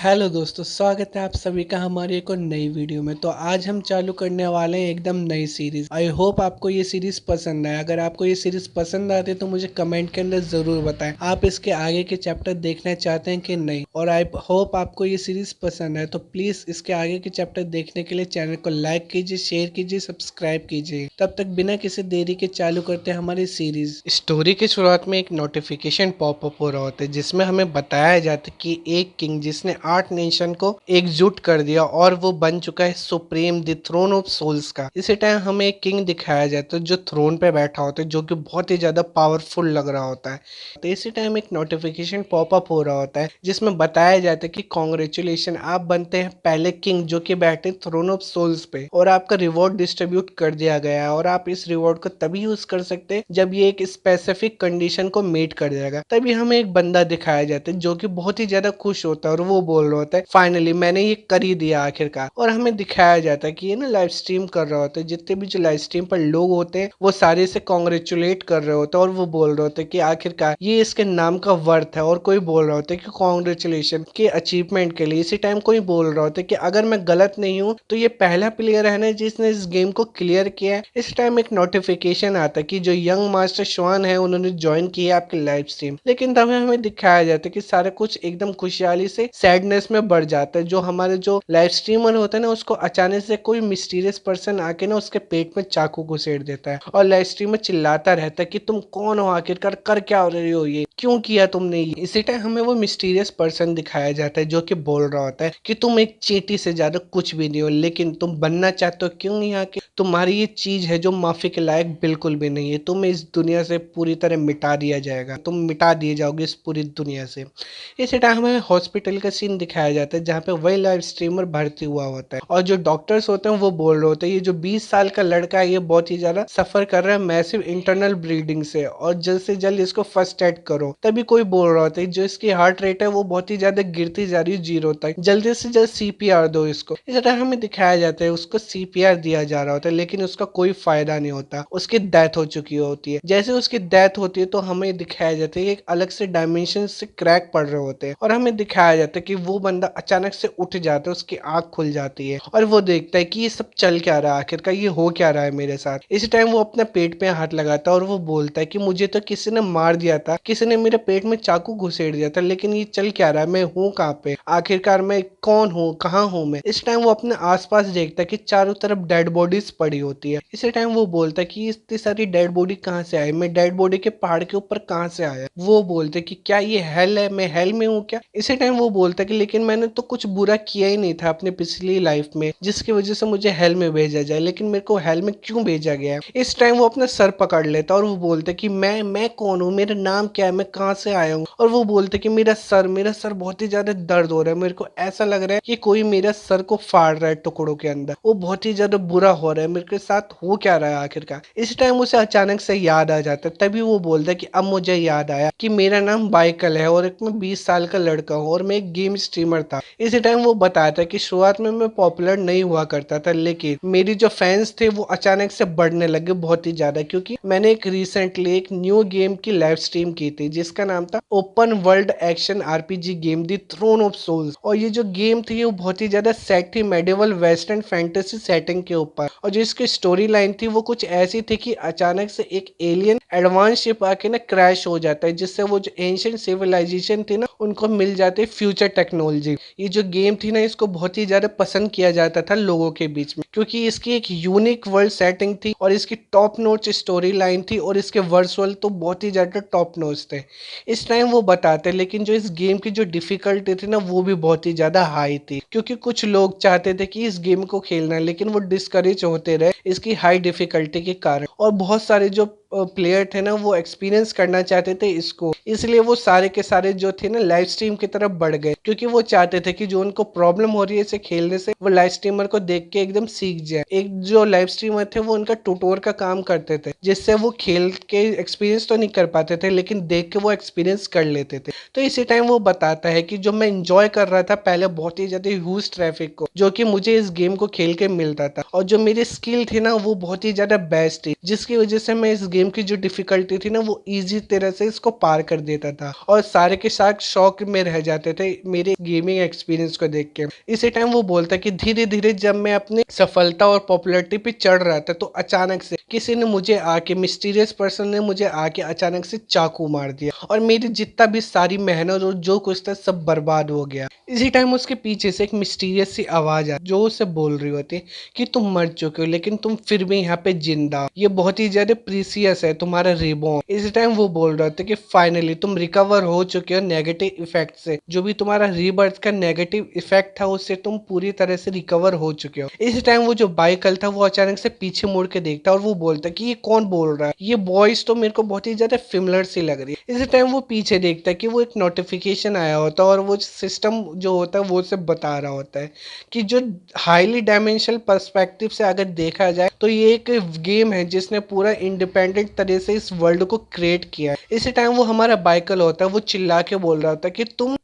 Hello दोस्तों, स्वागत है आप सभी का हमारी एक और नई वीडियो में। तो आज हम चालू करने वाले हैं एकदम नई सीरीज। आई होप आपको ये सीरीज पसंद आए। अगर आपको ये सीरीज पसंद आती है तो मुझे कमेंट के अंदर जरूर बताएं आप इसके आगे के चैप्टर देखना चाहते हैं कि नहीं। और आई होप आपको ये सीरीज पसंद आए तो प्लीज इसके आगे के चैप्टर देखने के लिए चैनल को लाइक कीजिए, शेयर कीजिए, सब्सक्राइब कीजिए। तब तक बिना किसी देरी के चालू करते हैं हमारी सीरीज। स्टोरी की शुरुआत में एक नोटिफिकेशन पॉपअप हो रहा होता है जिसमें हमें बताया जाता है कि एक किंग जिसने 8 नेशन को एकजुट कर दिया और वो बन चुका है supreme the throne of souls का। इसी टाइम हमें एक किंग दिखाया जाता है जो थ्रोन पे बैठा होता है, जो कि बहुत ही ज्यादा पावरफुल लग रहा होता है। तो इसी टाइम एक नोटिफिकेशन पॉपअप हो रहा होता है जिसमें बताया जाता है कि कॉन्ग्रेचुलेशन, आप बनते हैं पहले किंग जो कि बैठे थ्रोन ऑफ सोल्स पे, और आपका रिवॉर्ड डिस्ट्रीब्यूट कर दिया गया है। और आप इस रिवॉर्ड को तभी यूज कर सकते हैं जब ये एक स्पेसिफिक कंडीशन को मीट कर जाएगा। तभी हमें एक बंदा दिखाया जाता है जो कि बहुत ही ज्यादा खुश होता है और वो बोल रहा होता है फाइनली मैंने ये कर ही दिया आखिरकार। और हमें दिखाया जाता है कि ये ना लाइव स्ट्रीम कर रहा होता है, जितने भी जो लाइव स्ट्रीम पर लोग होते हैं वो सारे से कॉन्ग्रेचुलेट कर रहे होते हैं और वो बोल रहे होते हैं कि आखिरकार ये इसके नाम का वर्थ है। और कोई बोल रहा होता है कि कॉन्ग्रेचुलेशन के अचीवमेंट के लिए। इसी टाइम कोई बोल रहा होता है कि अगर मैं गलत नहीं हूँ तो ये पहला प्लेयर है ना जिसने इस गेम को क्लियर किया है। इस टाइम एक नोटिफिकेशन आता है कि जो यंग मास्टर श्वान है उन्होंने ज्वाइन किया आपकी लाइव स्ट्रीम। लेकिन तब हमें दिखाया जाता है कि सारा कुछ एकदम खुशहाली से सैडनेस में बढ़ जाता है। जो हमारे जो लाइव स्ट्रीमर होता है ना उसको अचानक से कोई मिस्टीरियस पर्सन आके ना उसके पेट में चाकू घुसेड़ देता है और लाइव स्ट्रीमर चिल्लाता रहता है कि तुम कौन हो, आखिरकार कर क्या रहे हो, ये क्यों किया तुमने ये। इसी टाइम हमें वो मिस्टीरियस पर्सन दिखाया जाता है जो कि बोल रहा होता है कि तुम एक चींटी से ज्यादा कुछ भी नहीं हो, लेकिन तुम बनना चाहते हो क्यों यहाँ के। तुम्हारी ये चीज है जो माफी के लायक बिल्कुल भी नहीं है। तुम्हें इस दुनिया से पूरी तरह मिटा दिया जाएगा, तुम मिटा दिए जाओगे इस पूरी दुनिया से। इसी टाइम हमें हॉस्पिटल का सीन दिखाया जाता है जहाँ पे वही लाइव स्ट्रीमर भर्ती हुआ होता है और जो डॉक्टर्स होते हैं वो बोल रहे होते हैं ये जो 20 साल का लड़का है ये बहुत ही ज्यादा सफर कर रहा है मैसिव इंटरनल ब्लीडिंग से और जल्द से जल्द इसको फर्स्ट एड करो। तभी कोई बोल रहा होता है जो इसकी हार्ट रेट है वो बहुत ही ज्यादा गिरती जा रही है 0 तक, जल्दी से जल्द सीपीआर दो इसको। इस तरह हमें दिखाया जाता है उसको सीपीआर दिया जा रहा होता है लेकिन उसका कोई फायदा नहीं होता, उसकी डेथ हो चुकी होती है। जैसे उसकी डेथ होती है तो हमें दिखाया जाता है एक अलग से डायमेंशन से क्रैक पड़ रहे होते हैं और हमें दिखाया जाता है कि वो बंदा अचानक से उठ जाता है, उसकी आंख खुल जाती है और वो देखता है कि ये सब चल क्या रहा है, आखिरकार ये हो क्या रहा है मेरे साथ। इसी टाइम वो अपने पेट पे हाथ लगाता है और वो बोलता है कि मुझे तो किसी ने मार दिया था, किसी ने मेरे पेट में चाकू घुसेड़ दिया था, लेकिन ये चल क्या रहा है, मैं हूँ कहाँ पे, आखिरकार मैं कौन हूँ, कहाँ हूँ मैं। इस टाइम वो अपने आसपास देखता है कि चारों तरफ डेड बॉडीज पड़ी होती है। इसी टाइम वो बोलता है कि इतनी सारी डेड बॉडी कहाँ से आई, मैं डेड बॉडी के पहाड़ के ऊपर कहाँ से आया। वो बोलते कि क्या ये हेल है, मैं हेल में हूँ क्या। इसी टाइम वो बोलता है कि लेकिन मैंने तो कुछ बुरा किया ही नहीं था अपनी पिछली लाइफ में जिसकी वजह से मुझे हेल में भेजा जाए, लेकिन मेरे को हेल में क्यों भेजा गया है। इस टाइम वो अपना सर पकड़ लेता है और वो बोलता है कि मैं कौन हूँ, मेरा नाम क्या है, मैं कहाँ से आया हूँ। और वो बोलते कि मेरा सर बहुत ही ज्यादा दर्द हो रहा है, मेरे को ऐसा लग रहा है कि कोई मेरा सर को फाड़ रहा है टुकड़ों के अंदर, वो बहुत ही ज्यादा बुरा हो रहा है, मेरे के साथ हो क्या रहा है आखिरकार। इस टाइम उसे अचानक से याद आ जाता है। तभी वो बोलता है कि अब मुझे याद आया कि मेरा नाम बाइकल है और एक मैं 20 साल का लड़का हूँ और मैं एक गेम स्ट्रीमर था। इसी टाइम वो बताता है कि शुरुआत में मैं पॉपुलर नहीं हुआ करता था लेकिन मेरी जो फैंस थे वो अचानक से बढ़ने लगे बहुत ही ज्यादा, क्योंकि मैंने एक रिसेंटली एक न्यू गेम की लाइव स्ट्रीम की थी जिसका नाम था open world action RPG game the throne of souls. और ये जो गेम थी वो बहुत ही ज्यादा सेट थी मेडिवल वेस्टर्न फैंटेसी सेटिंग के ऊपर, और जो इसकी स्टोरी लाइन थी वो कुछ ऐसी थी कि अचानक से एक एलियन एडवांस शिप आके ना क्रैश हो जाता है जिससे वो जो एंशिएंट सिविलाइजेशन थी ना उनको मिल जाती है फ्यूचर टेक्नोलॉजी। ये जो गेम थी ना इसको बहुत ही ज्यादा पसंद किया जाता था लोगों के बीच में क्योंकि इसकी एक यूनिक वर्ल्ड सेटिंग थी और इसकी टॉप नोच स्टोरी लाइन थी और इसके वर्चुअल तो बहुत ही ज्यादा टॉप नोच थे। इस टाइम वो बताते लेकिन जो इस गेम की जो डिफिकल्टी थी ना वो भी बहुत ही ज्यादा हाई थी, क्योंकि कुछ लोग चाहते थे कि इस गेम को खेलना लेकिन वो डिस्करेज होते रहे इसकी हाई डिफिकल्टी के कारण। और बहुत सारे जो प्लेयर थे ना वो एक्सपीरियंस करना चाहते थे इसको, इसलिए वो सारे के सारे जो थे ना लाइव स्ट्रीम की तरफ बढ़ गए क्योंकि वो चाहते थे कि जो उनको प्रॉब्लम हो रही है इसे खेलने से वो लाइव स्ट्रीमर को देख के एकदम सीख जाए। एक जो लाइव स्ट्रीमर थे वो उनका ट्यूटोर का काम करते थे जिससे वो खेल के एक्सपीरियंस तो नहीं कर पाते थे लेकिन देख के वो एक्सपीरियंस कर लेते थे। तो इसी टाइम वो बताता है कि जो मैं इंजॉय कर रहा था पहले बहुत ही ज्यादा ह्यूज ट्रैफिक को जो कि मुझे इस गेम को खेल के मिलता था और जो मेरी स्किल थी ना वो बहुत ही ज्यादा बेस्ट थी जिसकी वजह से मैं इस गेम की जो डिफिकल्टी थी ना वो इजी तरह से इसको पार कर देता था और सारे के साथ शौक में रह जाते थे मेरे गेमिंग एक्सपीरियंस को देख के। इसी टाइम वो बोलता कि धीरे धीरे जब मैं अपनी सफलता और पॉपुलैरिटी पे चढ़ रहा था तो अचानक से किसी ने मुझे आके, मिस्टीरियस पर्सन ने मुझे आके अचानक से चाकू मार दिया और मेरी जितना भी सारी मेहनत और जो कुछ था सब बर्बाद हो गया। इसी टाइम उसके पीछे से एक मिस्टीरियस सी आवाज आ जो उसे बोल रही होती कि तुम मर चुके हो लेकिन तुम फिर भी यहाँ पे जिंदा हो, ये बहुत ही ज्यादा प्रीसियस है तुम्हारा रिबॉर्न। इसी टाइम वो बोल रहा था कि फाइनली तुम रिकवर हो चुके हो नेगेटिव इफेक्ट से, जो भी तुम्हारा रीबर्थ का नेगेटिव इफेक्ट था उससे तुम पूरी तरह से रिकवर हो चुके हो। इसी टाइम वो जो बाइकल था वो अचानक से पीछे मुड़ के देखता और वो बोलता कि ये कौन बोल रहा है, ये वॉइस तो मेरे को बहुत ही ज्यादा सिमिलर सी लग रही है। इसी टाइम वो पीछे देखता है कि वो एक नोटिफिकेशन आया होता है और वो सिस्टम जो होता है वो उसे बता रहा होता है कि जो हाईली डायमेंशनल पर्सपेक्टिव से अगर देखा जाए तो ये एक गेम है जिसने पूरा इंडिपेंडेंट तरह से इस वर्ल्ड को क्रिएट किया है। इसी टाइम वो हमारा बाइकल होता है वो चिल्ला के बोल रहा होता है कि तुम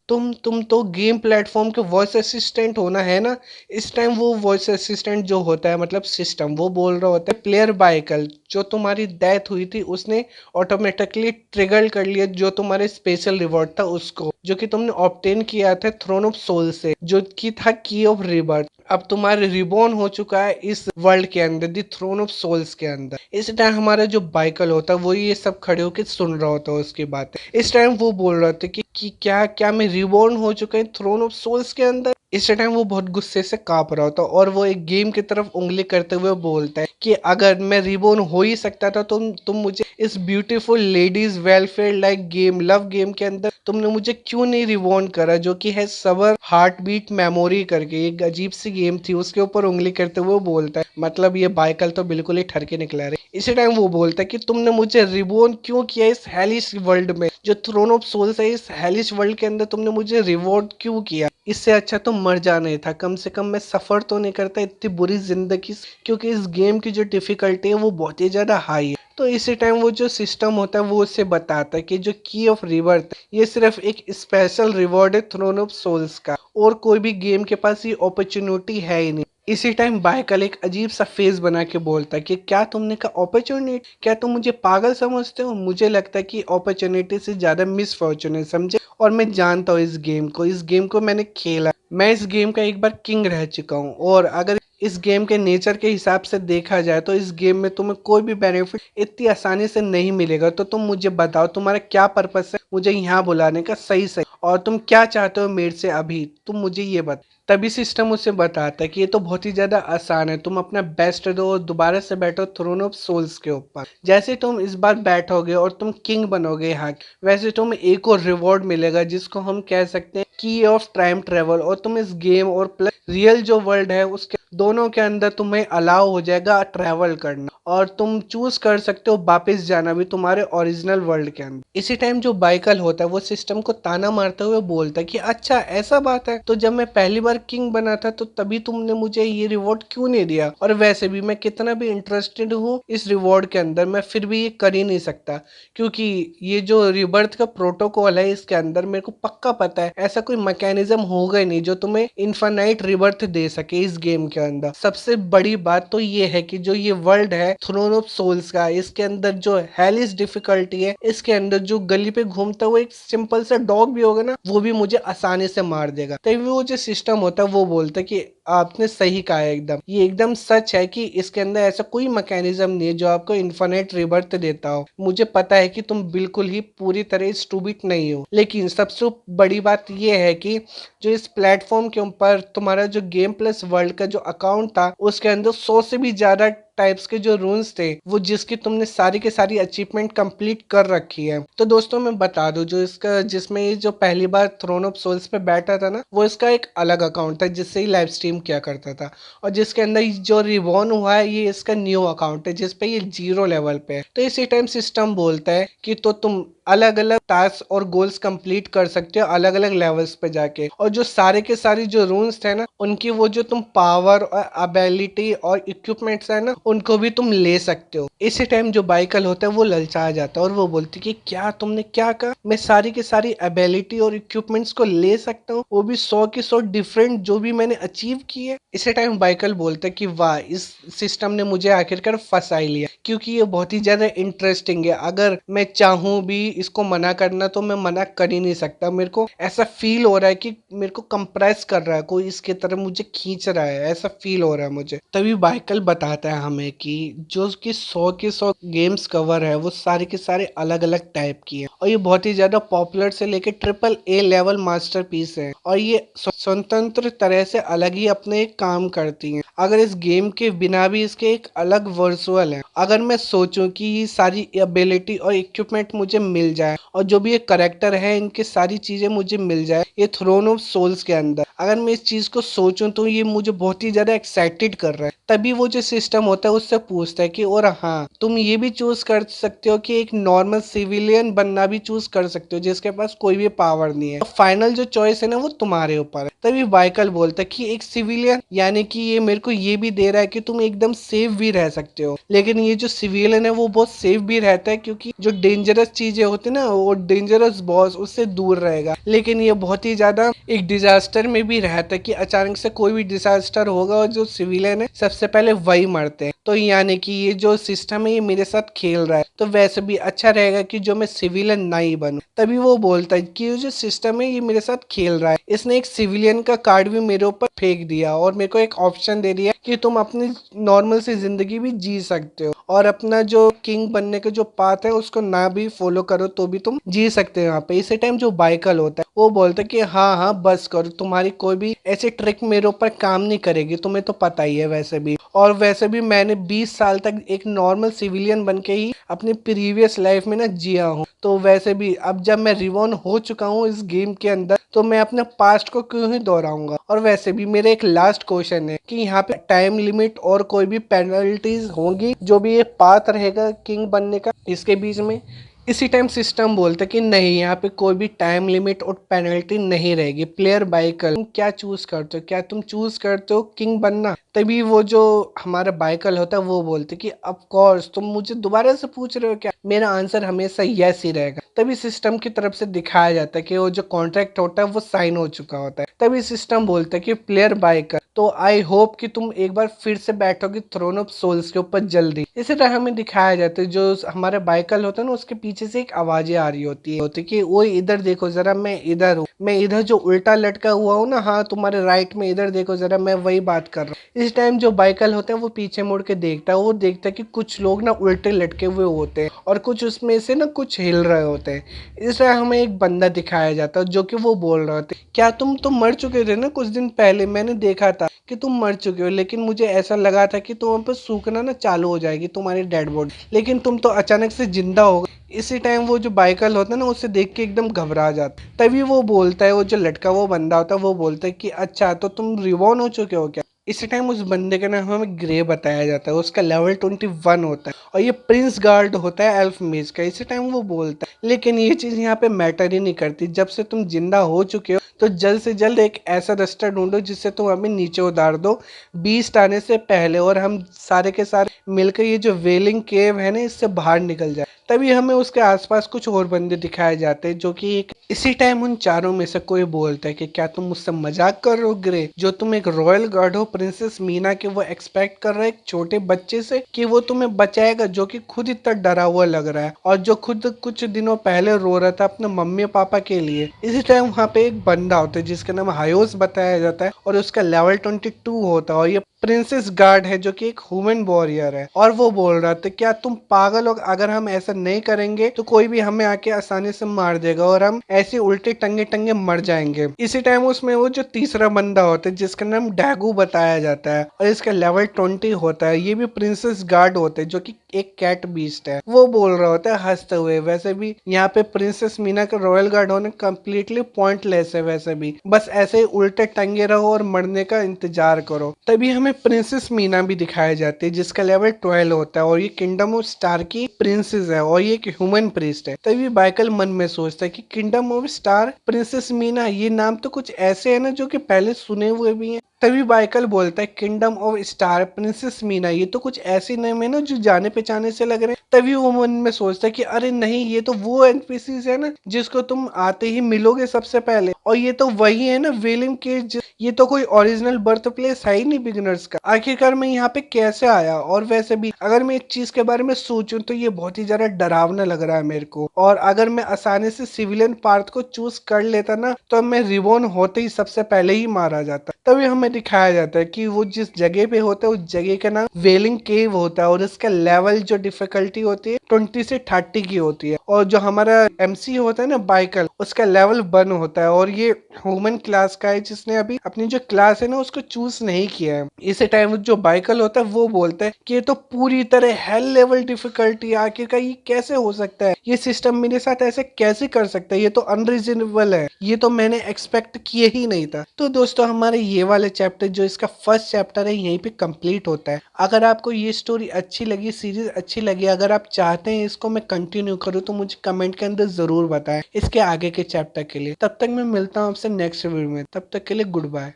तो गेम प्लेटफॉर्म के वॉइस असिस्टेंट होना है ना। इस टाइम वो वॉइस असिस्टेंट जो होता है मतलब सिस्टम वो बोल रहा होता है प्लेयर बाइकल जो तुम्हारी डेथ हुई थी उसने ऑटोमेटिकली ट्रिगर कर लिया जो तुम्हारे स्पेशल रिवॉर्ड था उसको, जो कि तुमने ऑब्टेन किया था थ्रोन ऑफ सोल से, जो कि था की ऑफ रिबर्थ। अब तुम्हारे रिबॉर्न हो चुका है इस वर्ल्ड के अंदर, दी थ्रोन ऑफ सोल्स के अंदर। इस टाइम हमारा जो बाइकल होता है वो ये सब खड़े होकर सुन रहा होता है उसकी बात। इस टाइम वो बोल रहा था कि क्या क्या मैं रिबॉर्न हो चुका है थ्रोन ऑफ सोल्स के अंदर। इस टाइम वो बहुत गुस्से से कांप रहा होता और वो एक गेम की तरफ उंगली करते हुए बोलता है कि अगर मैं रिबॉर्न हो ही सकता था तो तुम मुझे इस beautiful ladies welfare like game love game के अंदर तुमने मुझे क्यों नहीं रिबॉर्न करा, जो कि है सबर हार्ट बीट मेमोरी करके एक अजीब सी गेम थी उसके ऊपर उंगली करते हुए बोलता है। मतलब ये बाइकल तो बिल्कुल ही ठरके निकला रहे। इसी टाइम वो बोलता है कि तुमने मुझे रिबॉर्न क्यों किया इस हेलिश वर्ल्ड में, जो थ्रोन ऑफ सोल्स है इस हेलिश वर्ल्ड के अंदर तुमने मुझे रिवॉर्ड क्यों किया। इससे अच्छा तो मर जाना ही था, कम से कम मैं सफर तो नहीं करता इतनी बुरी जिंदगी, क्योंकि इस गेम की जो डिफिकल्टी है वो बहुत ही ज्यादा हाई है। तो इसी टाइम वो जो सिस्टम होता है वो उससे बताता है कि जो की ऑफ रिबर्थ ये सिर्फ एक स्पेशल रिवॉर्ड है थ्रोन ऑफ सोल्स का, और कोई भी गेम के पास ये अपॉर्चुनिटी है ही नहीं। इसी टाइम बाइकल एक अजीब सा फेस बना के बोलता है कि क्या तुमने कहा अपॉर्चुनिटी, क्या तुम मुझे पागल समझते हो, मुझे लगता है कि अपॉर्चुनिटी से ज्यादा मिस फॉर्चुनेट समझे, और मैं जानता हूँ इस गेम को मैंने खेला, मैं इस गेम का एक बार किंग रह चुका हूँ, और अगर इस गेम के नेचर के हिसाब से देखा जाए तो इस गेम में तुम्हें कोई भी बेनिफिट इतनी आसानी से नहीं मिलेगा। तो तुम मुझे बताओ तुम्हारा क्या पर्पस है मुझे यहाँ बुलाने का, सही सही, और तुम क्या चाहते हो मेरे से, अभी तुम मुझे ये बता। तभी सिस्टम उसे बताता है कि ये तो बहुत ही ज्यादा आसान है, तुम अपना बेस्ट दो और दोबारा से बैठो थ्रोन ऑफ सोल्स के ऊपर। जैसे तुम इस बार बैठोगे और तुम किंग बनोगे यहाँ, वैसे तुम्हें एक और रिवॉर्ड मिलेगा जिसको हम कह सकते हैं की ऑफ टाइम ट्रेवल, और तुम इस गेम और प्लस रियल जो वर्ल्ड है उसके दोनों के अंदर तुम्हें अलाउ हो जाएगा ट्रैवल करना, और तुम चूज कर सकते हो वापस जाना भी तुम्हारे ओरिजिनल वर्ल्ड के अंदर। इसी टाइम जो बाइकल होता है वो सिस्टम को ताना मारते हुए बोलता है कि अच्छा ऐसा बात है, तो जब मैं पहली बार किंग बना था तो तभी तुमने मुझे ये रिवॉर्ड क्यों नहीं दिया, और वैसे भी मैं कितना भी इंटरेस्टेड हूँ इस रिवॉर्ड के अंदर मैं फिर भी ये कर ही नहीं सकता, क्योंकि ये जो रिबर्थ का प्रोटोकॉल है इसके अंदर मेरे को पक्का पता है ऐसा कोई मैकेनिज्म होगा ही नहीं जो तुम्हें इन्फानाइट रिबर्थ दे सके इस गेम के अंदर। सबसे बड़ी बात तो ये है कि जो ये वर्ल्ड है थ्रोन ऑफ सोल्स का, इसके अंदर जो हेलिस डिफिकल्टी है, इसके अंदर जो गली पे घूमता हुआ एक सिंपल सा डॉग भी होगा ना वो भी मुझे आसानी से मार देगा। तभी वो जो सिस्टम होता है वो बोलता है कि आपने सही कहा है, एकदम ये एकदम सच है कि इसके अंदर ऐसा कोई मैकेनिज्म नहीं है जो आपको इन्फिनिट रिबर्थ देता हो। मुझे पता है कि तुम बिल्कुल ही पूरी तरह स्टूपिड नहीं हो, लेकिन सबसे बड़ी बात यह है कि जो इस प्लेटफॉर्म के ऊपर तुम्हारा जो गेम प्लस वर्ल्ड का जो अकाउंट था उसके अंदर 100 से भी ज्यादा टाइप्स के जो रून्स थे वो जिसकी तुमने सारी के सारी अचीवमेंट कंप्लीट कर रखी है। तो दोस्तों मैं बता दूं जो इसका जिसमें ये जो पहली बार थ्रोन ऑफ सोल्स पे बैठा था ना वो इसका एक अलग अकाउंट था जिससे ही लाइव स्ट्रीम किया करता था, और जिसके अंदर जो रिवॉर्न हुआ है ये इसका न्यू अकाउंट है जिसपे ये 0 लेवल पे है। तो इसी टाइम सिस्टम बोलता है कि तो तुम अलग अलग टास्क और गोल्स कंप्लीट कर सकते हो अलग अलग लेवल्स पे जाके, और जो सारे के सारी जो रून्स थे ना उनकी वो जो तुम पावर और एबिलिटी और इक्विपमेंट्स है ना उनको भी तुम ले सकते हो। इसी टाइम जो बाइकल होता है वो ललचा जाता है और वो बोलती कि क्या तुमने क्या कहा, मैं सारी की सारी एबिलिटी और इक्विपमेंट्स को ले सकता हूँ, वो भी 100 की 100 डिफरेंट जो भी मैंने अचीव की है। इसी टाइम बाइकल बोलता है कि वाह इस सिस्टम ने मुझे आखिरकार फंसा ही लिया, क्योंकि ये बहुत ही ज्यादा इंटरेस्टिंग है। अगर मैं चाहूँ भी इसको मना करना तो मैं मना कर ही नहीं सकता। मेरे को ऐसा फील हो रहा है कि मेरे को कंप्रेस कर रहा है कोई, इसके तरफ मुझे खींच रहा है, ऐसा फील हो रहा है मुझे। तभी बाइकल बताता है हमें कि जो कि 100 के 100 गेम्स कवर है वो सारे के सारे अलग अलग टाइप की है, और ये बहुत ही ज्यादा पॉपुलर से लेके AAA लेवल मास्टरपीस है, और ये स्वतंत्र तरह से अलग ही अपने काम करती हैं। अगर इस गेम के बिना भी इसके एक अलग वर्चुअल है। अगर मैं सोचूं कि ये सारी एबिलिटी और इक्विपमेंट मुझे मिल जाए, और जो भी ये करेक्टर है इनकी सारी चीजें मुझे मिल जाए ये थ्रोन ऑफ सोल्स के अंदर, अगर मैं इस चीज को सोचूं तो ये मुझे बहुत ही ज्यादा एक्साइटेड कर रहा है। तभी वो जो सिस्टम होता है उससे पूछता है कि और हाँ, तुम ये भी चूज कर सकते हो कि एक नॉर्मल सिविलियन बनना भी चूज कर सकते हो जिसके पास कोई भी पावर नहीं है। फाइनल जो चॉइस है ना वो तुम्हारे ऊपर है। तभी बाइकल बोलता है कि एक सिविलियन, यानी कि ये मेरे को ये भी दे रहा है कि तुम एकदम सेफ भी रह सकते हो, लेकिन ये जो सिविलियन है वो बहुत सेफ भी रहता है क्योंकि जो डेंजरस चीजें होती है ना, वो डेंजरस बॉस उससे दूर रहेगा। लेकिन ये बहुत ही ज्यादा एक डिजास्टर में भी रहता है कि अचानक से कोई भी डिजास्टर होगा और जो सिविलियन है सबसे पहले वही मरते हैं। तो यानी कि ये जो सिस्टम है ये मेरे साथ खेल रहा है, तो वैसे भी अच्छा रहेगा कि जो मैं सिविलियन ना ही बनूं। तभी वो बोलता है कि ये जो सिस्टम है ये मेरे साथ खेल रहा है, इसने एक सिविलियन का कार्ड भी मेरे ऊपर फेंक दिया और मेरे को एक ऑप्शन दे दिया कि तुम अपनी नॉर्मल सी जिंदगी भी जी सकते हो, और अपना जो किंग बनने का जो पाथ है उसको ना भी फॉलो करो तो भी तुम जी सकते हो यहाँ पे। इसी टाइम जो बाइकल होता है वो बोलता है कि हाँ हाँ बस करो, तुम्हारी कोई भी ऐसी ट्रिक मेरे ऊपर काम नहीं करेगी, तुम्हें तो पता ही है वैसे भी। और वैसे भी मैंने 20 साल तक एक नॉर्मल सिविलियन बन के ही अपनी प्रीवियस लाइफ में ना जिया हूँ, तो वैसे भी अब जब मैं रिवॉर्न हो चुका हूँ इस गेम के अंदर तो मैं अपने पास्ट को क्यों ही दोहराऊंगा। और वैसे भी मेरा एक लास्ट क्वेश्चन है कि यहाँ पे टाइम लिमिट और कोई भी पेनल्टीज होंगी जो भी ये पाथ रहेगा किंग बनने का इसके बीच में। इसी टाइम सिस्टम बोलता है कि नहीं, यहाँ पे कोई भी टाइम लिमिट और पेनल्टी नहीं रहेगी। प्लेयर बाइकल तुम क्या चूज करते हो, क्या तुम चूज करते हो किंग बनना? तभी वो जो हमारा बाइकल होता है वो बोलते कि ऑफ कोर्स, तुम मुझे दोबारा से पूछ रहे हो क्या, मेरा आंसर हमेशा यस ही रहेगा। तभी सिस्टम की तरफ से दिखाया जाता है कि वो जो कॉन्ट्रैक्ट होता है वो साइन हो चुका होता है। तभी सिस्टम बोलता है कि प्लेयर बाइकल, तो आई होप कि तुम एक बार फिर से बैठोगे थ्रोन ऑफ सोल्स के ऊपर जल्दी। इसी तरह हमें दिखाया जाता है जो हमारे बाइकल होता है ना उसके पीछे से एक आवाजें आ रही होती है कि वो इधर देखो जरा, मैं इधर हूँ, मैं इधर जो उल्टा लटका हुआ हूँ ना, हाँ तुम्हारे राइट में, इधर देखो जरा, मैं वही बात कर रहा हूँ। इस टाइम जो बाइकल होता है वो पीछे मुड़ के देखता है, वो देखता है कि कुछ लोग ना उल्टे लटके हुए होते हैं और कुछ उसमें से ना कुछ हिल रहे होते हैं। इस तरह हमें एक बंदा दिखाया जाता है जो कि वो बोल रहा होता है, क्या तुम तो मर चुके थे ना कुछ दिन पहले, मैंने देखा था कि तुम मर चुके हो, लेकिन मुझे ऐसा लगा था कि तुम पर सूखना ना चालू हो जाएगी तुम्हारी डेड बॉडी, लेकिन तुम तो अचानक से जिंदा हो गए। इसी टाइम वो जो बाइकल होता है ना उसे देख के एकदम घबरा जाता है। तभी वो बोलता है, वो जो लटका वो बंदा होता है वो बोलता है कि अच्छा तो तुम रिवॉर्न हो चुके हो क्या? इसी टाइम उस बंदे का नाम हमें ग्रे बताया जाता है, उसका लेवल 21 होता है और ये प्रिंस गार्ड होता है एल्फ मेज का। इसी टाइम वो बोलता है लेकिन ये चीज यहाँ पे मैटर ही नहीं करती, जब से तुम जिंदा हो चुके हो तो जल्द से जल्द एक ऐसा रास्ता ढूंढो जिससे तुम हमें नीचे उतार दो 20 आने से पहले, और हम सारे के सारे मिलकर ये जो वेलिंग केव है ना इससे बाहर निकल जाए। तभी हमें उसके आसपास कुछ और बंदे दिखाए जाते हैं जो कि एक, इसी टाइम उन चारों में से कोई बोलता है कि क्या तुम मुझसे मजाक कर रहे हो ग्रे, जो तुम एक रॉयल गार्ड हो प्रिंसेस मीना के, वो एक्सपेक्ट कर रहा है एक छोटे बच्चे से कि वो तुम्हें बचाएगा जो कि खुद इतना डरा हुआ लग रहा है और जो खुद कुछ दिनों पहले रो रहा था अपने मम्मी पापा के लिए। इसी टाइम वहाँ पे एक बंदा होता है जिसका नाम हायोस बताया जाता है और उसका लेवल 22 होता है और ये प्रिंसेस गार्ड है जो कि एक ह्यूमन वॉरियर है। और वो बोल रहा था क्या तुम पागल हो, अगर हम ऐसा नहीं करेंगे तो कोई भी हमें आके आसानी से मार देगा और हम ऐसे उल्टे टंगे टंगे मर जाएंगे। इसी टाइम उसमें वो जो तीसरा बंदा होता है जिसका नाम डैगू बताया जाता है और इसका लेवल 20 होता है, ये भी प्रिंसेस गार्ड होते हैं जो कि एक कैट बीस्ट है। वो बोल रहा होता है हंसते हुए, वैसे भी यहाँ पे प्रिंसेस मीना का रॉयल गार्ड होने कम्प्लीटली पॉइंटलेस है, वैसे भी बस ऐसे ही उल्टे टंगे रहो और मरने का इंतजार करो। तभी हमें प्रिंसेस मीना भी दिखाया जाती है जिसका लेवल 12 होता है और ये किंगडम ऑफ स्टार की प्रिंसेस है और ये एक ह्यूमन प्रीस्ट है। तभी बाइकल मन में सोचता है कि kingdom of star princess Meena, ये नाम तो कुछ ऐसे है ना जो कि पहले सुने हुए भी हैं। तभी बाइकल बोलता है kingdom of star princess Meena, ये तो कुछ ऐसे नाम है ना जो जाने पहचाने से लग रहे हैं। तभी वो मन में सोचता है कि अरे नहीं, ये तो वो एनपीसीज है ना जिसको तुम आते ही मिलोगे सबसे पहले। और ये तो वही है ना विलियम केज, ये तो कोई ओरिजिनल बर्थ प्लेस है ही नहीं बिगिनर्स का। आखिरकार मैं यहाँ पे कैसे आया? और वैसे भी अगर मैं एक चीज के बारे में सोचूं तो ये बहुत ही ज्यादा डरावना लग रहा है मेरे को। और अगर मैं आसानी से सिविलियन पार्ट को चूज कर लेता ना तो मैं रिबॉर्न होते ही सबसे पहले ही मारा जाता। तभी हमें दिखाया जाता है कि वो जिस जगह पे होता है उस जगह का नाम वेलिंग केव होता है और इसका लेवल जो डिफिकल्टी होती है 20 से 30 की होती है। और जो हमारा एमसी होता है ना बाइकल, उसका लेवल 1 होता है और ये ह्यूमन क्लास का है जिसने अभी अपनी जो क्लास है ना उसको चूज नहीं किया है। इसी टाइम जो बाइकल होता है वो बोलता है कि ये तो पूरी तरह हेल लेवल डिफिकल्टी है, आखिरकार ये कैसे हो सकता है, ये सिस्टम मेरे साथ ऐसे कैसे कर सकता है, ये तो अनरीजनेबल है, ये तो मैंने एक्सपेक्ट किए ही नहीं था। तो दोस्तों हमारे ये वाले चैप्टर जो इसका फर्स्ट चैप्टर है यहीं पे कंप्लीट होता है। अगर आपको ये स्टोरी अच्छी लगी, सीरीज अच्छी लगी, अगर आप चाहते हैं इसको मैं कंटिन्यू करूँ तो मुझे कमेंट के अंदर जरूर बताएं इसके आगे के चैप्टर के लिए। तब तक मैं मिलता हूँ आपसे नेक्स्ट वीडियो में, तब तक के लिए गुड बाय।